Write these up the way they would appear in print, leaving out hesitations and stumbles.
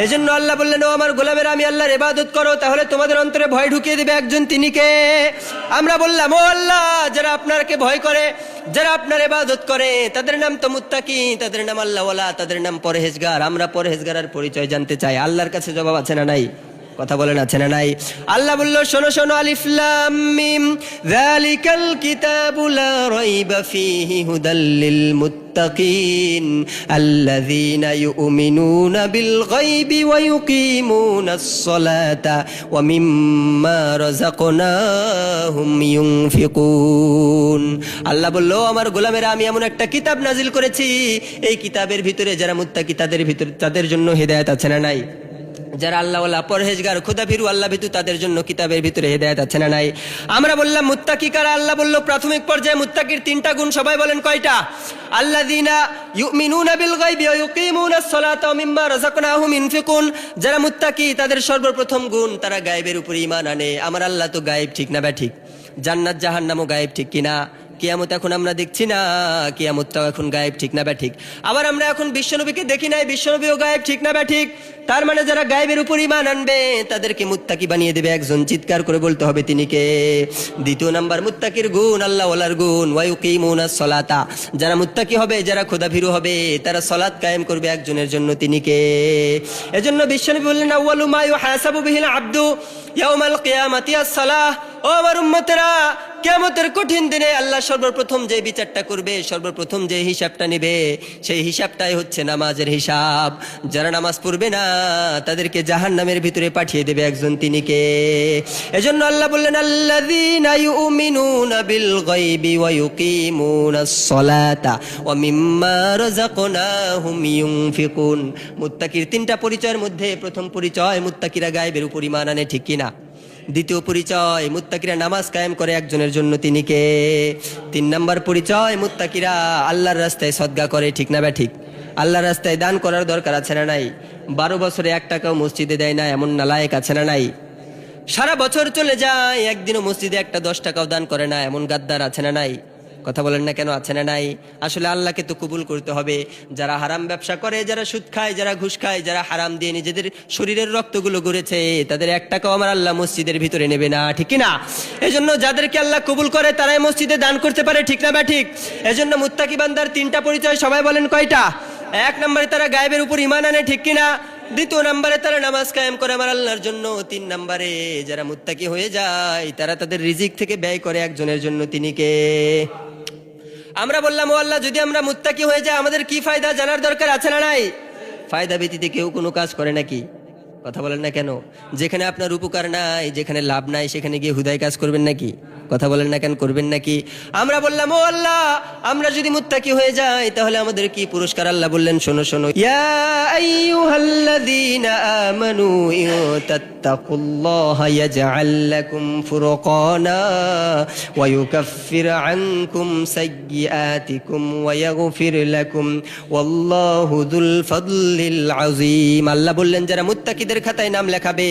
এজন্য আল্লাহ বললেন, ও আমার গোলামেরা, আমি আল্লাহর ইবাদত করো, তাহলে তোমাদের অন্তরে ভয় ঢুকিয়ে দিবে একজন, তিনি কে? আমরা বললাম, ও আল্লাহ, যারা আপনাকে ভয় করে, যারা আপনার ইবাদত করে, তাদের নাম তো মুত্তাকি, তাদের নাম আল্লাহওয়ালা, তাদের নাম পরহেজগার। আমরা পরহেজগারের পরিচয় জানতে চাই। আল্লাহর কাছে জবাব আছে না নাই? কথা বলেন, আছে না নাই? আল্লাহ বলল, শোনো শোনো, আলিফ লাম মিম, যালিকাল কিতাবু লা রাইবা ফীহি হুদাল লিল মুত্তাকিন আল্লাযীনা ইউমিনুনা বিল গায়বি ওয়া ইউকিমুনাস সালাতা ওয়া মিম্মা রাযাকনাহুম ইউনফিকুন। আল্লাহ বলল, আমার গোলামেরা, আমি এমন একটা কিতাব নাজিল করেছি, এই কিতাবের ভিতরে যারা মুত্তাকি, তাদের জন্য হিদায়াত আছে না নাই? যারা আল্লাহওয়ালা, পরহেজগার, খোদাভীরু, আল্লাহ ভীতু, তাদের জন্য কিতাবের ভিতরে হিদায়াত আছে না নাই? আমরা বললাম, মুত্তাকি কারা? আল্লাহ বলল, প্রাথমিক পর্যায়ে মুত্তাকির তিনটা গুণ। সবাই বলেন কয়টা? আল্লাযীনা ইউমিনুনা বিল গায়বি ওয়া ইউকিমুনাস সালাতা ওয়া মিম্মা রাযাকনাহুম ইউনফিকুন। যারা মুত্তাকি, তাদের সর্বপ্রথম গুণ, তারা গায়েবের উপর ঈমান আনে। আমার আল্লাহ তো গায়েব, ঠিক না ব্যাঠিক? জান্নাত জাহান্নামও গায়েব, ঠিক কিনা? কিয়ামত এখন আমরা দেখছি না, কিয়ামতটাও এখন গায়েব, ঠিক না ব্যাঠিক? আবার আমরা এখন বিশ্বনবীকে দেখি নাই, বিশ্বনবীও গায়েব, ঠিক না ব্যাঠিক? তার মানে যারা গায়েবের উপর ঈমান আনবে, তাদেরকে মুত্তাকি বানিয়ে দেবে একজন। চিৎকার করে বলতে হবে, তিনি কে? দ্বিতীয় নাম্বার মুত্তাকির গুণ, আল্লাহওয়ালার গুণ, ওয়া ইউকিমুনাস সালাতা। যারা মুত্তাকি হবে, যারা খোদাভীরু হবে, তারা সালাত কায়েম করবে একজনের জন্য, তিনি কে? এজন্য বিশ্বনবী বললেন, আউয়ালু মা ইউহাসাবু বিহিল আবদু ইয়াউমাল কিয়ামাতি আস-সালাহ। ও আমার উম্মতেরা, কিয়ামতের কঠিন দিনে আল্লাহ সর্বপ্রথম যে বিচারটা করবে, সর্বপ্রথম যে হিসাবটা নেবে, সেই হিসাবটাই হচ্ছে নামাজের হিসাব। যারা নামাজ পড়বে না, তাদেরকে জাহান্নামের ভিতরে পাঠিয়ে দেবে একজন, তিনি কে? এজন্য আল্লাহ বললেন, আল্লাযীনা ইউমিনুনা বিল গায়বি ওয়া ইউকিমুনাস সালাতা ওয়া মিম্মা রাযাকনাহুম ইউনফিকুন। মুত্তাকির তিনটা পরিচয়ের মধ্যে প্রথম পরিচয়, মুত্তাকিরা গায়েবের উপর ঈমান আনে, ঠিক কিনা? দ্বিতীয় পরিচয়, মুত্তাকিরা নামাজ কায়েম করে একজনের জন্য, তিনি কে? তিন নাম্বার পরিচয়, মুত্তাকিরা আল্লাহর রাস্তায় সদকা করে, ঠিক না ব্যাঠিক? আল্লাহর রাস্তায় দান করার দরকার আছে না নাই? 12 বছরে 1 টাকাও মসজিদে দেয় না, এমন নালায়েক আছে না নাই? সারা বছর চলে যায়, একদিনও মসজিদে একটা 10 টাকাও দান করে না, এমন গাদ্দার আছে না নাই? কথা বলেন না কেন, আছে না নাই? আসলে আল্লাহকে তো কবুল করতে হবে। যারা হারাম ব্যবসা করে, যারা সুদ খায়, যারা ঘুষ খায়, যারা হারাম দিয়ে নিজেদের শরীরের রক্তগুলো গড়েছে, তাদের 1 টাকাও আমার আল্লাহ মসজিদের ভিতরে নেবে না, ঠিক কিনা? এজন্য যাদেরকে আল্লাহ কবুল করে, তারাই মসজিদে দান করতে পারে, ঠিক না ব্যাঠিক? এজন্য মুত্তাকি বান্দার 3টা পরিচয়, সবাই বলেন কয়টা? 1 নম্বরে তারা গায়েবের উপর ঈমান আনে, ঠিক কিনা? দ্বিতীয় নম্বরে তারা নামাজ কায়েম করে আমার আল্লাহর জন্য। 3 নম্বরে যারা মুত্তাকি হয়ে যায়, তারা তাদের রিজিক থেকে ব্যয় করে একজনের জন্য, তিনি কে? আমরা বললাম, ও আল্লাহ, যদি আমরা মুত্তাকি হয়ে যাই, আমাদের কি ফায়দা জানার দরকার আছে না নাই? ফায়দা ব্যতীত কেউ কোনো কাজ করে নাকি? কথা বলেন না কেন? যেখানে আপনার উপকার নাই, যেখানে লাভ নাই, সেখানে গিয়ে হুদায় কাজ করবেন নাকি? কথা বলেন না কেন, করবেন নাকি? আমরা বললাম, ও আল্লাহ, আমরা যদি মুত্তাকি হয়ে যাই, তাহলে আমাদের কি পুরস্কার? আল্লাহ বললেন, শোনো শোনো, ইয়া আইয়ুহাল্লাযীনা আমানু ইত্তাকুল্লাহা ইয়াজআল লাকুম ফুরকানা ওয়া ইউকাফির আনকুম সাইয়্যাতিকুম ওয়া ইয়াগফির লাকুম ওয়াল্লাহু যুল ফাদলিল আযীম। আল্লাহ বললেন, যারা মুত্তাকিদের খাতায় নাম লেখাবে,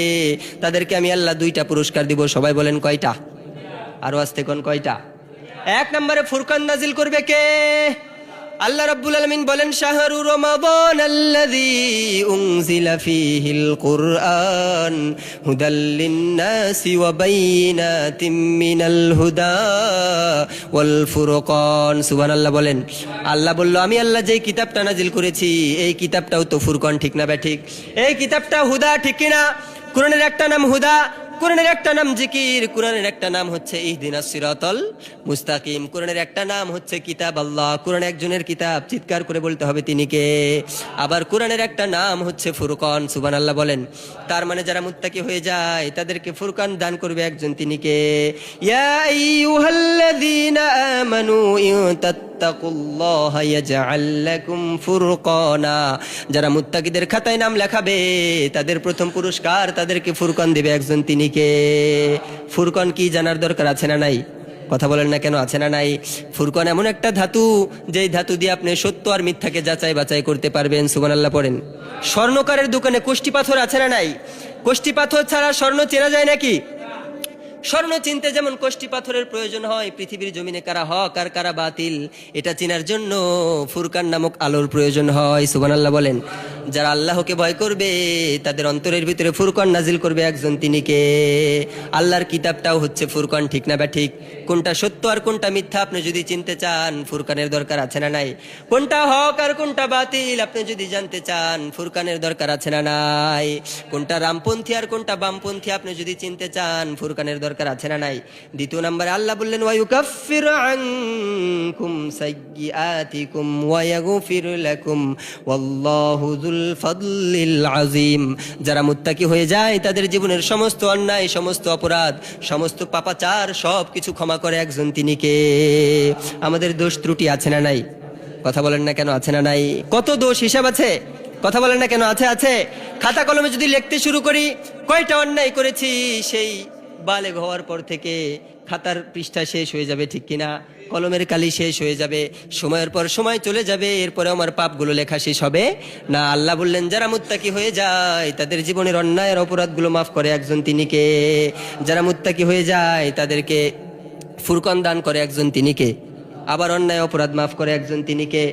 তাদেরকে আমি আল্লাহ 2টা পুরস্কার দিব। সবাই বলেন কয়টা? আরো আসতে কোন কয়টা? 1 নম্বরে ফুরকান নাজিল করবে কে? আল্লাহ রাব্বুল আলামিন বলেন, শাহরু রমাদান আল্লাযী উনজিলা ফীহিল কুরআন হুদাল লিন-নাসি ওয়া বাইয়িনাতিম মিনাল হুদা ওয়াল ফুরকান। সুবহানাল্লাহ বলেন। আল্লাহ বলল, আমি আল্লাহ যেই কিতাবটা নাজিল করেছি, এই কিতাবটাও তো ফুরকান, ঠিক না ব্যাঠিক? এই কিতাবটা হুদা, ঠিক কিনা? কোরআনের একটা নাম হুদা, কোরআনের একটা নাম জিকির, কোরআনের একটা নাম হচ্ছে ইহদিনাস সিরাতাল মুস্তাকিম, কোরআনের একটা নাম হচ্ছে কিতাব আল্লাহ। কোরআন একজনের কিতাব, চিৎকার করে বলতে হবে, তিনি কে? আবার কোরআনের একটা নাম হচ্ছে ফুরকান। সুবহানাল্লাহ বলেন। তার মানে যারা মুত্তাকি হয়ে যায়, তাদেরকে ফুরকান দান করবে একজন, তিনি কে? ইয়া আইয়ুহাল্লাযীনা আমানু ইত্তাকুল্লাহা ইয়াজআল লাকুম ফুরকানা। যারা মুত্তাকিদের খাতায় নাম লেখাবে, তাদের প্রথম পুরস্কার, তাদেরকে ফুরকান দেবে একজন, তিনি কে? ফুরকান কি জানার দরকার আছে না নাই? কথা বলেন না কেন, আছে না নাই? ফুরকান এমন একটা ধাতু, যেই ধাতু দিয়ে আপনি সত্য আর মিথ্যাকে যাচাই বাছাই করতে পারবেন। সুবহানাল্লাহ পড়েন। স্বর্ণকারের দোকানে কোষ্টি পাথর আছে না নাই? কোষ্টি পাথর ছাড়া স্বর্ণ চেনা যায় নাকি? স্বর্ণ চিনতে যেমন কষ্টি পাথরের প্রয়োজন হয়, পৃথিবীর জমিনে কারা হক আর কারা বাতিল এটা চিনার জন্য ফুরকান নামক আলোর প্রয়োজন হয়। সুবহানাল্লাহ বলেন। যারা আল্লাহকে ভয় করবে তাদের অন্তরের ভিতরে ফুরকান নাজিল করবে একজন, তিনি কে? আল্লাহর কিতাবটাও হচ্ছে ফুরকান, ঠিক না ঠিক? কোনটা সত্য আর কোনটা মিথ্যা আপনি যদি চিনতে চান ফুরকানের দরকার আছে না নাই? কোনটা হক আর কোনটা বাতিল আপনি যদি জানতে চান ফুরকানের দরকার আছে না নাই? কোনটা রামপন্থী আর কোনটা বামপন্থী আপনি যদি চিনতে চান ফুরকানের দরকার আছে না নাই? দ্বিতীয় নম্বরে আল্লাহ বললেন ওয়ায়ুকাফিরু আনকুম সাইয়্যাতিকুম ওয়া ইয়াগফির লাকুম ওয়াল্লাহু যুল ফাদলিল আযীম। যারা মুত্তাকি হয়ে যায় তাদের জীবনের সমস্ত অন্যায়, সমস্ত অপরাধ, সমস্ত পাপাচার সব কিছু ক্ষমা করে একজন, তিনি কে? আমাদের দোষ ত্রুটি আছে না নাই? কথা বলেন না কেন, আছে না নাই? কত দোষ হিসাব আছে? কথা বলেন না কেন, আছে আছে। খাতা কলমে যদি লিখতে শুরু করি কয়টা অন্যায় করেছি সেই বালেগ হওয়ার পর থেকে খাতার পৃষ্ঠা শেষ হয়ে যাবে, ঠিক কিনা? কলমের কালি শেষ হয়ে যাবে, সময়ের পর সময় চলে যাবে, এরপরে আমার পাপগুলো লেখা শেষ হবে না। আল্লাহ বললেন যারা মুত্তাকি হয়ে যায় তাদের জীবনের অন্যায়ের অপরাধগুলো মাফ করে একজন, তিনি কে? যারা মুত্তাকি হয়ে যায় তাদেরকে ফুরকান দান করে একজন, তিনি কে? আবার অন্যায় অপরাধ মাফ করে একজন, তিনি কে?